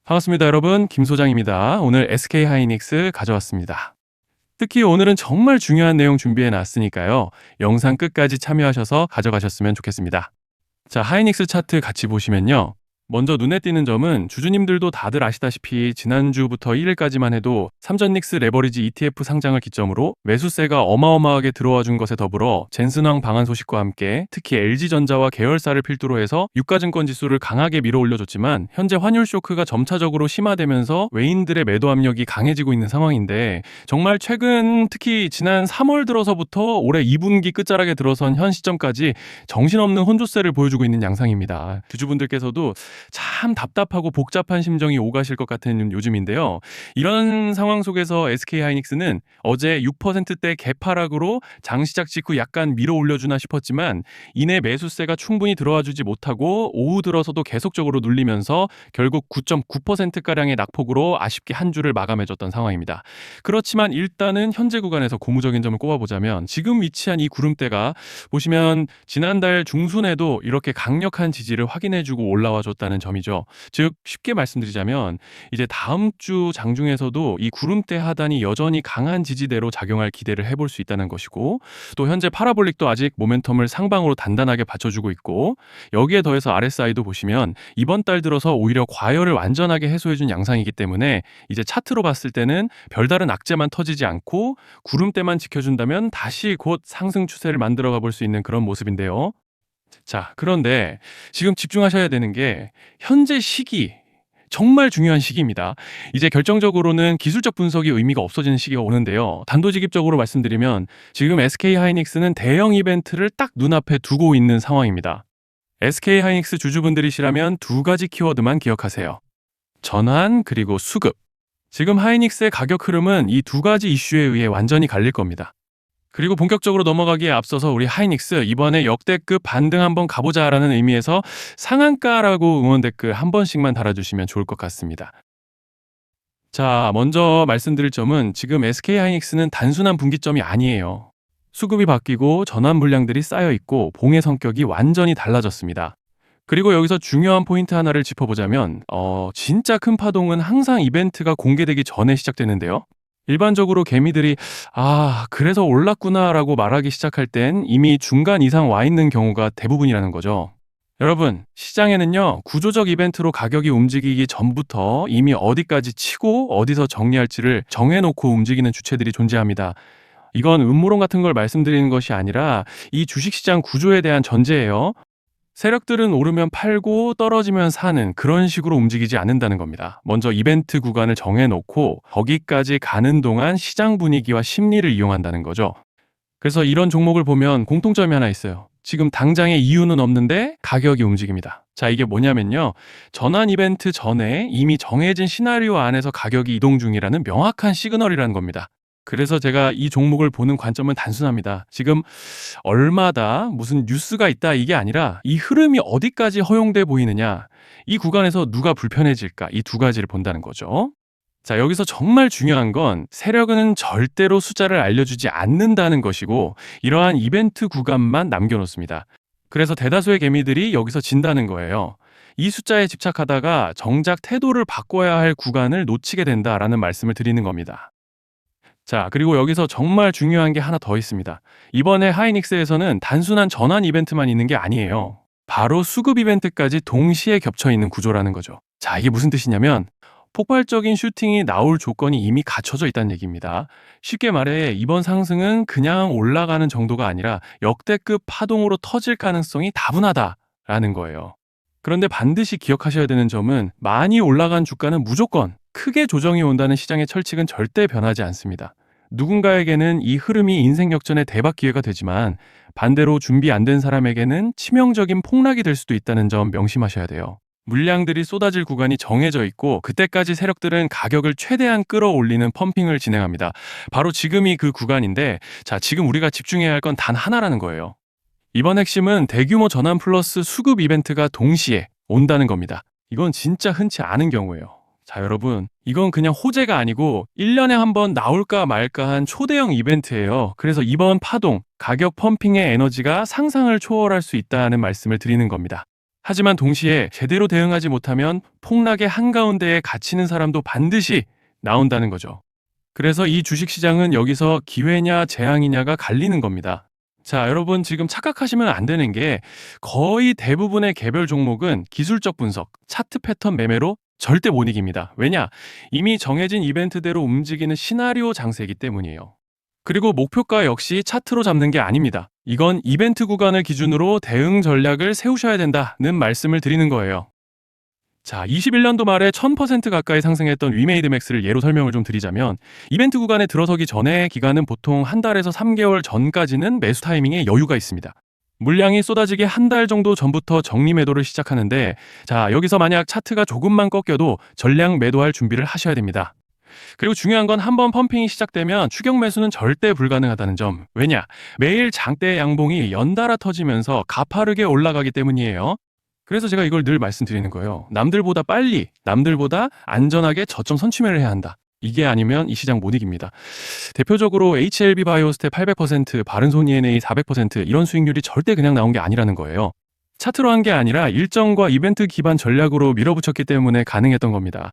반갑습니다, 여러분. 김 소장입니다. 오늘 SK 하이닉스 가져왔습니다. 특히 오늘은 정말 중요한 내용 준비해 놨으니까요. 영상 끝까지 참여하셔서 가져가셨으면 좋겠습니다. 자, 하이닉스 차트 같이 보시면요. 먼저 눈에 띄는 점은 주주님들도 다들 아시다시피 지난주부터 1일까지만 해도 삼전닉스 레버리지 ETF 상장을 기점으로 매수세가 어마어마하게 들어와 준 것에 더불어 젠슨왕 방한 소식과 함께 특히 LG전자와 계열사를 필두로 해서 유가증권 지수를 강하게 밀어 올려줬지만 현재 환율 쇼크가 점차적으로 심화되면서 외인들의 매도 압력이 강해지고 있는 상황인데 정말 최근 특히 지난 3월 들어서부터 올해 2분기 끝자락에 들어선 현 시점까지 정신없는 혼조세를 보여주고 있는 양상입니다. 주주분들께서도 참 답답하고 복잡한 심정이 오가실 것 같은 요즘인데요. 이런 상황 속에서 SK하이닉스는 어제 6%대 개파락으로 장 시작 직후 약간 밀어 올려주나 싶었지만 이내 매수세가 충분히 들어와 주지 못하고 오후 들어서도 계속적으로 눌리면서 결국 9.9%가량의 낙폭으로 아쉽게 한 주를 마감해줬던 상황입니다. 그렇지만 일단은 현재 구간에서 고무적인 점을 꼽아보자면 지금 위치한 이 구름대가 보시면 지난달 중순에도 이렇게 강력한 지지를 확인해주고 올라와 줬다는 점이죠. 즉 쉽게 말씀드리자면 이제 다음 주 장중에서도 이 구름대 하단이 여전히 강한 지지대로 작용할 기대를 해볼 수 있다는 것이고 또 현재 파라볼릭도 아직 모멘텀을 상방으로 단단하게 받쳐주고 있고 여기에 더해서 RSI도 보시면 이번 달 들어서 오히려 과열을 완전하게 해소해준 양상이기 때문에 이제 차트로 봤을 때는 별다른 악재만 터지지 않고 구름대만 지켜준다면 다시 곧 상승 추세를 만들어가 볼 수 있는 그런 모습인데요. 자, 그런데 지금 집중하셔야 되는 게 현재 시기, 정말 중요한 시기입니다. 이제 결정적으로는 기술적 분석이 의미가 없어지는 시기가 오는데요. 단도직입적으로 말씀드리면 지금 SK하이닉스는 대형 이벤트를 딱 눈앞에 두고 있는 상황입니다. SK하이닉스 주주분들이시라면 두 가지 키워드만 기억하세요. 전환 그리고 수급. 지금 하이닉스의 가격 흐름은 이 두 가지 이슈에 의해 완전히 갈릴 겁니다. 그리고 본격적으로 넘어가기에 앞서서 우리 하이닉스 이번에 역대급 반등 한번 가보자라는 의미에서 상한가라고 응원 댓글 한 번씩만 달아주시면 좋을 것 같습니다. 자, 먼저 말씀드릴 점은 지금 SK하이닉스는 단순한 분기점이 아니에요. 수급이 바뀌고 전환 물량들이 쌓여 있고 봉의 성격이 완전히 달라졌습니다. 그리고 여기서 중요한 포인트 하나를 짚어보자면 진짜 큰 파동은 항상 이벤트가 공개되기 전에 시작되는데요. 일반적으로 개미들이 그래서 올랐구나라고 말하기 시작할 땐 이미 중간 이상 와 있는 경우가 대부분이라는 거죠. 여러분, 시장에는요, 구조적 이벤트로 가격이 움직이기 전부터 이미 어디까지 치고 어디서 정리할지를 정해놓고 움직이는 주체들이 존재합니다. 이건 음모론 같은 걸 말씀드리는 것이 아니라 이 주식시장 구조에 대한 전제예요. 세력들은 오르면 팔고 떨어지면 사는 그런 식으로 움직이지 않는다는 겁니다. 먼저 이벤트 구간을 정해놓고 거기까지 가는 동안 시장 분위기와 심리를 이용한다는 거죠. 그래서 이런 종목을 보면 공통점이 하나 있어요. 지금 당장의 이유는 없는데 가격이 움직입니다. 자, 이게 뭐냐면요. 전환 이벤트 전에 이미 정해진 시나리오 안에서 가격이 이동 중이라는 명확한 시그널이라는 겁니다. 그래서 제가 이 종목을 보는 관점은 단순합니다. 지금 얼마다 무슨 뉴스가 있다 이게 아니라 이 흐름이 어디까지 허용돼 보이느냐, 이 구간에서 누가 불편해질까, 이 두 가지를 본다는 거죠. 자, 여기서 정말 중요한 건 세력은 절대로 숫자를 알려주지 않는다는 것이고 이러한 이벤트 구간만 남겨놓습니다. 그래서 대다수의 개미들이 여기서 진다는 거예요. 이 숫자에 집착하다가 정작 태도를 바꿔야 할 구간을 놓치게 된다라는 말씀을 드리는 겁니다. 자, 그리고 여기서 정말 중요한 게 하나 더 있습니다. 이번에 하이닉스에서는 단순한 전환 이벤트만 있는 게 아니에요. 바로 수급 이벤트까지 동시에 겹쳐 있는 구조라는 거죠. 자, 이게 무슨 뜻이냐면 폭발적인 슈팅이 나올 조건이 이미 갖춰져 있다는 얘기입니다. 쉽게 말해 이번 상승은 그냥 올라가는 정도가 아니라 역대급 파동으로 터질 가능성이 다분하다라는 거예요. 그런데 반드시 기억하셔야 되는 점은 많이 올라간 주가는 무조건 크게 조정이 온다는 시장의 철칙은 절대 변하지 않습니다. 누군가에게는 이 흐름이 인생 역전의 대박 기회가 되지만 반대로 준비 안 된 사람에게는 치명적인 폭락이 될 수도 있다는 점 명심하셔야 돼요. 물량들이 쏟아질 구간이 정해져 있고 그때까지 세력들은 가격을 최대한 끌어올리는 펌핑을 진행합니다. 바로 지금이 그 구간인데 자, 지금 우리가 집중해야 할 건 단 하나라는 거예요. 이번 핵심은 대규모 전환 플러스 수급 이벤트가 동시에 온다는 겁니다. 이건 진짜 흔치 않은 경우예요. 자, 여러분, 이건 그냥 호재가 아니고 1년에 한 번 나올까 말까 한 초대형 이벤트예요. 그래서 이번 파동, 가격 펌핑의 에너지가 상상을 초월할 수 있다는 말씀을 드리는 겁니다. 하지만 동시에 제대로 대응하지 못하면 폭락의 한가운데에 갇히는 사람도 반드시 나온다는 거죠. 그래서 이 주식시장은 여기서 기회냐 재앙이냐가 갈리는 겁니다. 자, 여러분 지금 착각하시면 안 되는 게 거의 대부분의 개별 종목은 기술적 분석, 차트 패턴 매매로 절대 못 이깁니다. 왜냐? 이미 정해진 이벤트대로 움직이는 시나리오 장세이기 때문이에요. 그리고 목표가 역시 차트로 잡는 게 아닙니다. 이건 이벤트 구간을 기준으로 대응 전략을 세우셔야 된다는 말씀을 드리는 거예요. 자, 21년도 말에 1000% 가까이 상승했던 위메이드맥스를 예로 설명을 좀 드리자면 이벤트 구간에 들어서기 전에 기간은 보통 한 달에서 3개월 전까지는 매수 타이밍에 여유가 있습니다. 물량이 쏟아지기 한 달 정도 전부터 정리 매도를 시작하는데 자, 여기서 만약 차트가 조금만 꺾여도 전량 매도할 준비를 하셔야 됩니다. 그리고 중요한 건 한번 펌핑이 시작되면 추격 매수는 절대 불가능하다는 점. 왜냐? 매일 장대 양봉이 연달아 터지면서 가파르게 올라가기 때문이에요. 그래서 제가 이걸 늘 말씀드리는 거예요. 남들보다 빨리, 남들보다 안전하게 저점 선취매를 해야 한다. 이게 아니면 이 시장 못 이깁니다. 대표적으로 HLB 바이오스텝 800%, 바른손 ENA 400% 이런 수익률이 절대 그냥 나온 게 아니라는 거예요. 차트로 한 게 아니라 일정과 이벤트 기반 전략으로 밀어붙였기 때문에 가능했던 겁니다.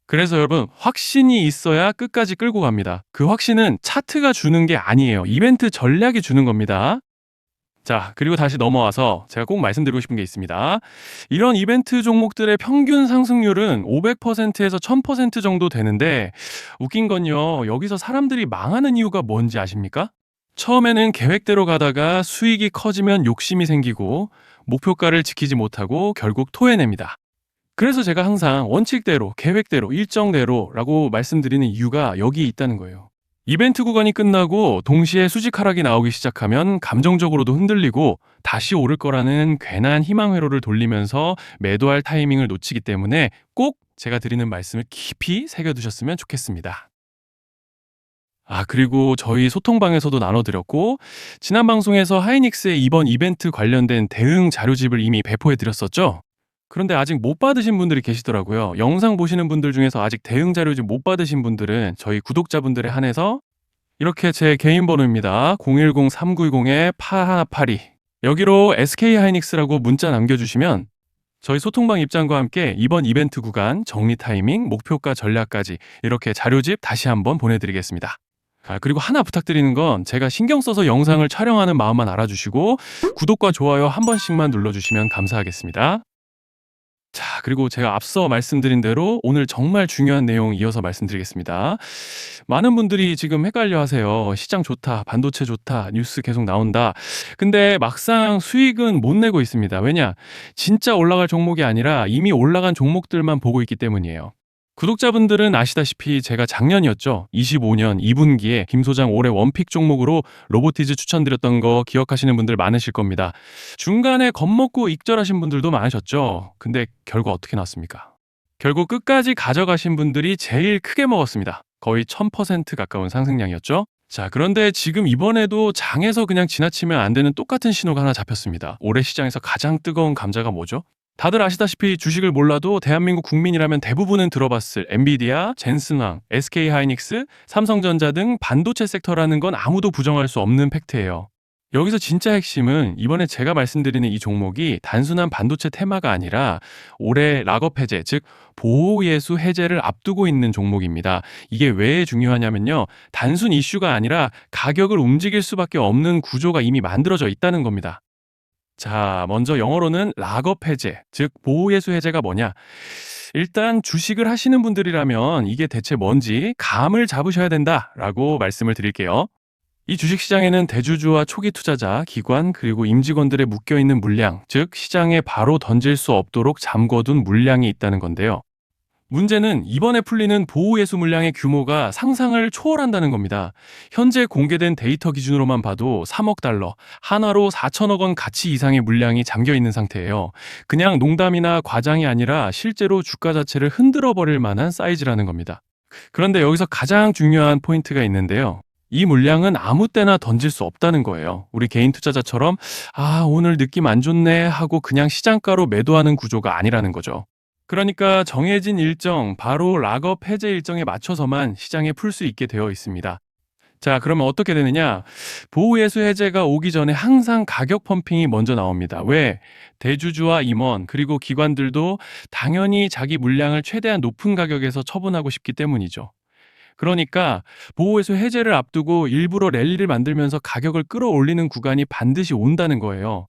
그래서 여러분, 확신이 있어야 끝까지 끌고 갑니다. 그 확신은 차트가 주는 게 아니에요. 이벤트 전략이 주는 겁니다. 자, 그리고 다시 넘어와서 제가 꼭 말씀드리고 싶은 게 있습니다. 이런 이벤트 종목들의 평균 상승률은 500%에서 1000% 정도 되는데 웃긴 건요. 여기서 사람들이 망하는 이유가 뭔지 아십니까? 처음에는 계획대로 가다가 수익이 커지면 욕심이 생기고 목표가를 지키지 못하고 결국 토해냅니다. 그래서 제가 항상 원칙대로, 계획대로, 일정대로라고 말씀드리는 이유가 여기 있다는 거예요. 이벤트 구간이 끝나고 동시에 수직 하락이 나오기 시작하면 감정적으로도 흔들리고 다시 오를 거라는 괜한 희망 회로를 돌리면서 매도할 타이밍을 놓치기 때문에 꼭 제가 드리는 말씀을 깊이 새겨두셨으면 좋겠습니다. 그리고 저희 소통방에서도 나눠드렸고 지난 방송에서 하이닉스의 이번 이벤트 관련된 대응 자료집을 이미 배포해드렸었죠? 그런데 아직 못 받으신 분들이 계시더라고요. 영상 보시는 분들 중에서 아직 대응 자료집 못 받으신 분들은 저희 구독자분들에 한해서 이렇게 제 개인 번호입니다. 010-3910-8182 여기로 SK하이닉스라고 문자 남겨주시면 저희 소통방 입장과 함께 이번 이벤트 구간, 정리 타이밍, 목표가 전략까지 이렇게 자료집 다시 한번 보내드리겠습니다. 그리고 하나 부탁드리는 건 제가 신경 써서 영상을 촬영하는 마음만 알아주시고 구독과 좋아요 한 번씩만 눌러주시면 감사하겠습니다. 자, 그리고 제가 앞서 말씀드린 대로 오늘 정말 중요한 내용 이어서 말씀드리겠습니다. 많은 분들이 지금 헷갈려 하세요. 시장 좋다, 반도체 좋다, 뉴스 계속 나온다. 근데 막상 수익은 못 내고 있습니다. 왜냐? 진짜 올라갈 종목이 아니라 이미 올라간 종목들만 보고 있기 때문이에요. 구독자분들은 아시다시피 제가 작년이었죠. 25년 2분기에 김 소장 올해 원픽 종목으로 로보티즈 추천드렸던 거 기억하시는 분들 많으실 겁니다. 중간에 겁먹고 익절하신 분들도 많으셨죠. 근데 결과 어떻게 났습니까? 결국 끝까지 가져가신 분들이 제일 크게 먹었습니다. 거의 1000% 가까운 상승량이었죠. 자, 그런데 지금 이번에도 장에서 그냥 지나치면 안 되는 똑같은 신호가 하나 잡혔습니다. 올해 시장에서 가장 뜨거운 감자가 뭐죠? 다들 아시다시피 주식을 몰라도 대한민국 국민이라면 대부분은 들어봤을 엔비디아, 젠슨왕, SK하이닉스, 삼성전자 등 반도체 섹터라는 건 아무도 부정할 수 없는 팩트예요. 여기서 진짜 핵심은 이번에 제가 말씀드리는 이 종목이 단순한 반도체 테마가 아니라 올해 락업 해제, 즉 보호예수 해제를 앞두고 있는 종목입니다. 이게 왜 중요하냐면요. 단순 이슈가 아니라 가격을 움직일 수밖에 없는 구조가 이미 만들어져 있다는 겁니다. 자, 먼저 영어로는 락업 해제, 즉 보호예수 해제가 뭐냐? 일단 주식을 하시는 분들이라면 이게 대체 뭔지 감을 잡으셔야 된다라고 말씀을 드릴게요. 이 주식시장에는 대주주와 초기 투자자, 기관, 그리고 임직원들의 묶여있는 물량, 즉 시장에 바로 던질 수 없도록 잠궈둔 물량이 있다는 건데요. 문제는 이번에 풀리는 보호예수 물량의 규모가 상상을 초월한다는 겁니다. 현재 공개된 데이터 기준으로만 봐도 3억 달러, 한화로 4천억 원 가치 이상의 물량이 잠겨 있는 상태예요. 그냥 농담이나 과장이 아니라 실제로 주가 자체를 흔들어 버릴 만한 사이즈라는 겁니다. 그런데 여기서 가장 중요한 포인트가 있는데요. 이 물량은 아무 때나 던질 수 없다는 거예요. 우리 개인 투자자처럼 오늘 느낌 안 좋네 하고 그냥 시장가로 매도하는 구조가 아니라는 거죠. 그러니까 정해진 일정, 바로 락업 해제 일정에 맞춰서만 시장에 풀 수 있게 되어 있습니다. 자, 그러면 어떻게 되느냐? 보호예수 해제가 오기 전에 항상 가격 펌핑이 먼저 나옵니다. 왜? 대주주와 임원, 그리고 기관들도 당연히 자기 물량을 최대한 높은 가격에서 처분하고 싶기 때문이죠. 그러니까 보호예수 해제를 앞두고 일부러 랠리를 만들면서 가격을 끌어올리는 구간이 반드시 온다는 거예요.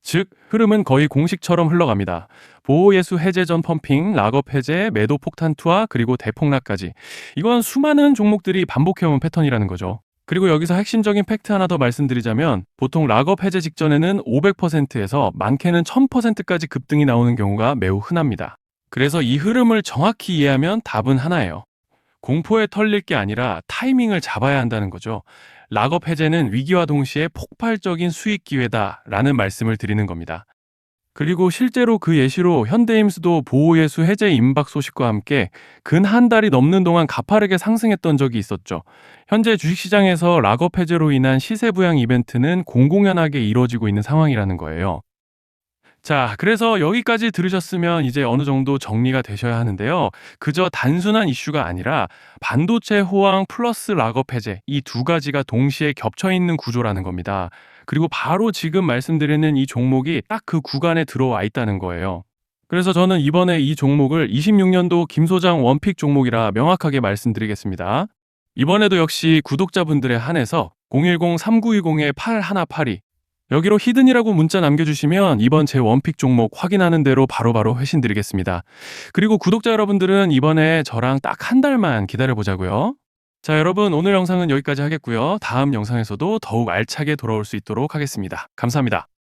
즉, 흐름은 거의 공식처럼 흘러갑니다. 보호예수 해제 전 펌핑, 락업 해제, 매도 폭탄 투하, 그리고 대폭락까지. 이건 수많은 종목들이 반복해온 패턴이라는 거죠. 그리고 여기서 핵심적인 팩트 하나 더 말씀드리자면 보통 락업 해제 직전에는 500%에서 많게는 1000%까지 급등이 나오는 경우가 매우 흔합니다. 그래서 이 흐름을 정확히 이해하면 답은 하나예요. 공포에 털릴 게 아니라 타이밍을 잡아야 한다는 거죠. 락업 해제는 위기와 동시에 폭발적인 수익 기회다라는 말씀을 드리는 겁니다. 그리고 실제로 그 예시로 현대임수도 보호예수 해제 임박 소식과 함께 근 한 달이 넘는 동안 가파르게 상승했던 적이 있었죠. 현재 주식시장에서 락업 해제로 인한 시세 부양 이벤트는 공공연하게 이루어지고 있는 상황이라는 거예요. 자, 그래서 여기까지 들으셨으면 이제 어느 정도 정리가 되셔야 하는데요. 그저 단순한 이슈가 아니라 반도체 호황 플러스 락업 해제 이 두 가지가 동시에 겹쳐 있는 구조라는 겁니다. 그리고 바로 지금 말씀드리는 이 종목이 딱 그 구간에 들어와 있다는 거예요. 그래서 저는 이번에 이 종목을 26년도 김 소장 원픽 종목이라 명확하게 말씀드리겠습니다. 이번에도 역시 구독자분들에 한해서 010-3920-8182 여기로 히든이라고 문자 남겨주시면 이번 제 원픽 종목 확인하는 대로 바로바로 회신 드리겠습니다. 그리고 구독자 여러분들은 이번에 저랑 딱 한 달만 기다려보자고요. 자, 여러분 오늘 영상은 여기까지 하겠고요. 다음 영상에서도 더욱 알차게 돌아올 수 있도록 하겠습니다. 감사합니다.